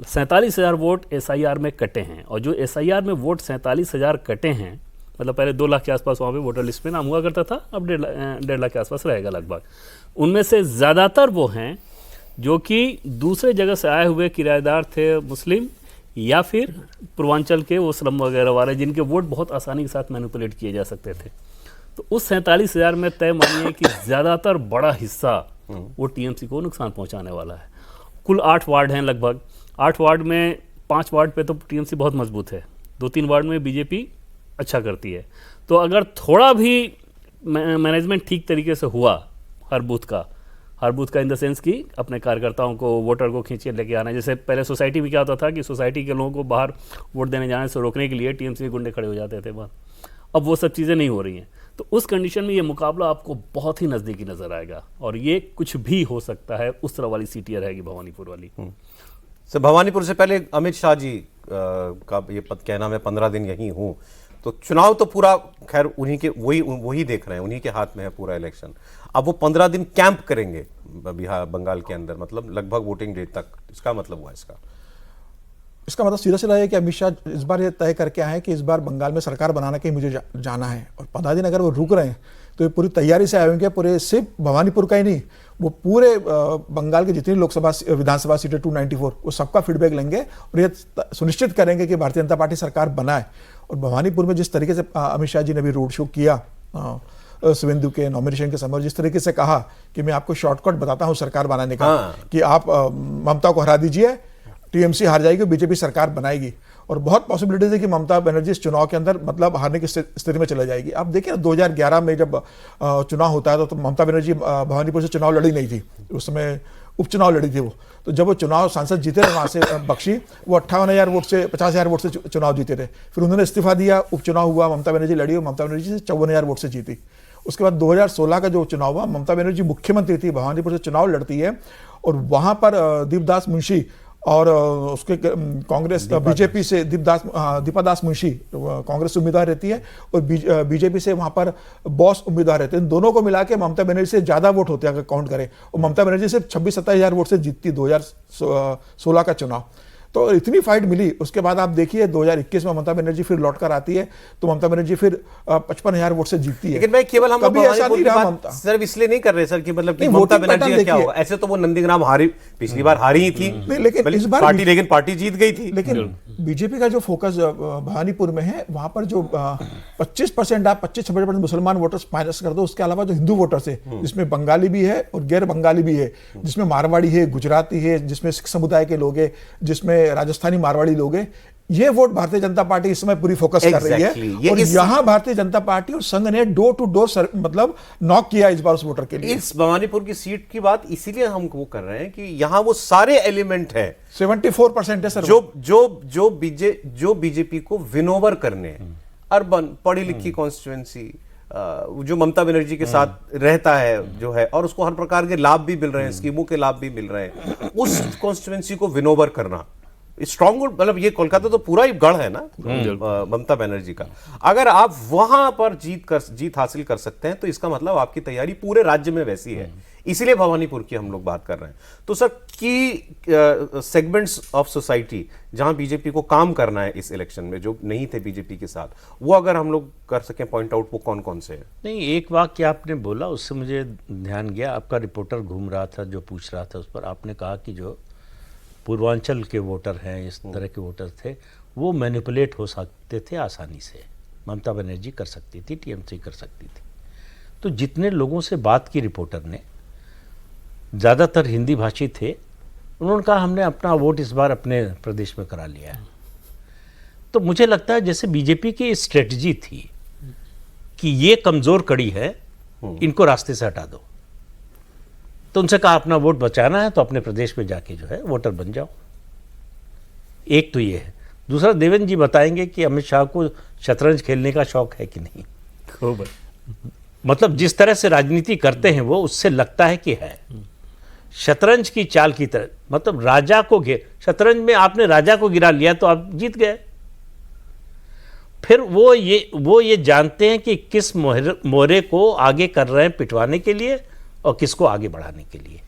47,000 vote SIR में कटे हैं, और जो SIR में वोट 47,000 कटे हैं, मतलब पहले 2 लाख के आसपास वहाँ पे वोटर लिस्ट में नाम हुआ करता था, अब 1.5 लाख के आसपास रहेगा लगभग। उनमें से ज़्यादातर वो हैं जो कि दूसरे जगह से आए हुए किराएदार थे, मुस्लिम या फिर पूर्वांचल के वो स्लम वगैरह वाले, जिनके वोट बहुत आसानी के साथ मैनिपुलेट किए जा सकते थे। तो उस 47,000 में तय मानिए कि ज़्यादातर बड़ा हिस्सा वो TMC को नुकसान पहुँचाने वाला है। कुल 8 वार्ड हैं लगभग, 8 वार्ड में 5 वार्ड पे तो TMC बहुत मजबूत है, 2-3 वार्ड में BJP अच्छा करती है। तो अगर थोड़ा भी मैनेजमेंट ठीक तरीके से हुआ हर बूथ का इन द सेंस कि अपने कार्यकर्ताओं को, वोटर को खींच के लेके आना, जैसे पहले सोसाइटी में क्या होता था कि सोसाइटी के लोगों को बाहर वोट देने जाने से रोकने के लिए TMC के गुंडे खड़े हो जाते थे बाहर। अब वो सब चीज़ें नहीं हो रही हैं, तो उस कंडीशन में ये मुकाबला आपको बहुत ही नज़दीकी नज़र आएगा, और ये कुछ भी हो सकता है। उस तरह वाली सीट रहेगी भवानीपुर वाली। सर, भवानीपुर से पहले अमित शाह जी का ये कहना मैं 15 दिन यहीं हूँ, तो चुनाव तो पूरा खैर उन्हीं के वही देख रहे हैं, उन्हीं के हाथ में है पूरा इलेक्शन। अब वो 15 दिन कैंप करेंगे बिहार बंगाल के अंदर, मतलब लगभग वोटिंग डे तक। इसका मतलब हुआ इसका मतलब सीधा सीधा है कि अमित शाह इस बार ये तय करके आए हैं कि इस बार बंगाल में सरकार बनाने के मुझे जाना है, और 15 दिन अगर वो रुक रहे हैं तो ये पूरी तैयारी से आए होंगे, पूरे सिर्फ भवानीपुर का ही नहीं, वो पूरे बंगाल के जितनी लोकसभा विधानसभा सीटें 294 वो सबका फीडबैक लेंगे और ये सुनिश्चित करेंगे कि भारतीय जनता पार्टी सरकार बनाए। और भवानीपुर में जिस तरीके से अमित शाह जी ने भी रोड शो किया शुभेंदु के नॉमिनेशन के समय, जिस तरीके से कहा कि मैं आपको शॉर्टकट बताता हूं सरकार बनाने का, कि आप ममता को हरा दीजिए, TMC हार जाएगी, BJP सरकार बनाएगी, और बहुत पॉसिबिलिटीज है कि ममता बनर्जी इस चुनाव के अंदर मतलब हारने की स्थिति में चले जाएगी। आप देखिए ना, 2011 में जब चुनाव होता है तो ममता बनर्जी भवानीपुर से चुनाव लड़ी नहीं थी, उस समय उपचुनाव लड़ी थी वो। तो जब वो चुनाव सांसद जीते रहे वहाँ से बख्शी, वो 58,000 वोट से 50,000 वोट से चुनाव जीते थे। फिर उन्होंने इस्तीफा दिया, उपचुनाव हुआ, ममता बनर्जी लड़ी और ममता बनर्जी से 54,000 वोट से जीती। उसके बाद 2016 का जो चुनाव हुआ, ममता बनर्जी मुख्यमंत्री थी, भवानीपुर से चुनाव लड़ती है, और वहाँ पर दीपदास मुंशी और उसके कांग्रेस BJP से दीपा दास मुंशी कांग्रेस उम्मीदवार रहती है, और BJP से वहां पर बॉस उम्मीदवार रहते हैं। इन दोनों को मिला के ममता बनर्जी से ज्यादा वोट होते हैं अगर काउंट करें, और ममता बनर्जी सिर्फ 26-27,000 वोट से जीतती 2016 का चुनाव। तो इतनी फाइट मिली। उसके बाद आप देखिए 2021 में ममता बनर्जी फिर लौट कर आती है, तो ममता बनर्जी फिर 55,000 वोट से जीतती है। लेकिन भाई केवल हम कभी ऐसा नहीं रहा ममता सिर्फ इसलिए नहीं कर रहे सर कि मतलब कि ममता बनर्जी का क्या हुआ। ऐसे तो वो नंदीग्राम हारी, पिछली बार हारी ही थी, लेकिन इस बार पार्टी जीत गई थी। लेकिन BJP का जो फोकस भवानीपुर में है, वहां पर जो 25% आप 25-26% मुसलमान वोटर्स माइनस कर दो, उसके अलावा जो हिंदू वोटर्स है, जिसमें बंगाली भी है और गैर बंगाली भी है, जिसमें मारवाड़ी है, गुजराती है, जिसमें सिख समुदाय के लोग हैं, जिसमें राजस्थानी मारवाड़ी लोग हैं, ये वोट भारतीय जनता पार्टी इस समय पूरी फोकस कर रही है। और यहां भारतीय जनता पार्टी और संघ ने डोर टू डोर मतलब नॉक किया इस बार उस वोटर के लिए। इस भवानीपुर की सीट की बात इसीलिए हम वो कर रहे हैं कि यहां वो सारे एलिमेंट है, 74% है सर, जो BJP को विनोवर करने, अर्बन पढ़ी लिखी कॉन्स्टिट्यूएंसी जो ममता बनर्जी के साथ रहता है जो है, और उसको हर प्रकार के लाभ भी मिल रहे हैं, स्कीमों के लाभ भी मिल रहे हैं, उस कॉन्स्टिट्यूएंसी को विनोवर करना स्ट्रॉन्ग, मतलब ये कोलकाता तो पूरा ही गढ़ है ना ममता बनर्जी का। अगर आप वहां पर जीत हासिल कर सकते हैं तो इसका मतलब आपकी तैयारी पूरे राज्य में वैसी है। इसीलिए भवानीपुर की हम लोग बात कर रहे हैं। तो सर की सेगमेंट्स ऑफ सोसाइटी जहां BJP को काम करना है इस इलेक्शन में, जो नहीं थे BJP के साथ, वो अगर हम लोग कर सकें पॉइंट आउट, वो कौन कौन से है? नहीं, एक वाक्य आपने बोला उससे मुझे ध्यान गया, आपका रिपोर्टर घूम रहा था जो पूछ रहा था उस पर, आपने कहा कि जो पूर्वांचल के वोटर हैं, इस तरह के वोटर थे, वो मैनिपुलेट हो सकते थे आसानी से, ममता बनर्जी कर सकती थी, TMC कर सकती थी। तो जितने लोगों से बात की रिपोर्टर ने, ज़्यादातर हिंदी भाषी थे, उन्होंने कहा हमने अपना वोट इस बार अपने प्रदेश में करा लिया है। तो मुझे लगता है जैसे BJP की स्ट्रेटजी थी कि ये कमज़ोर कड़ी है, इनको रास्ते से हटा दो, तो उनसे कहा अपना वोट बचाना है तो अपने प्रदेश में जाके जो है वोटर बन जाओ। एक तो ये है। दूसरा, देवेंद्र जी बताएंगे कि अमित शाह को शतरंज खेलने का शौक है कि नहीं। खूब। मतलब जिस तरह से राजनीति करते हैं वो, उससे लगता है कि है शतरंज की चाल की तरह। मतलब राजा को शतरंज में आपने राजा को गिरा लिया तो आप जीत गए। फिर वो ये जानते हैं कि किस मोहरे को आगे कर रहे हैं पिटवाने के लिए और किसको आगे बढ़ाने के लिए।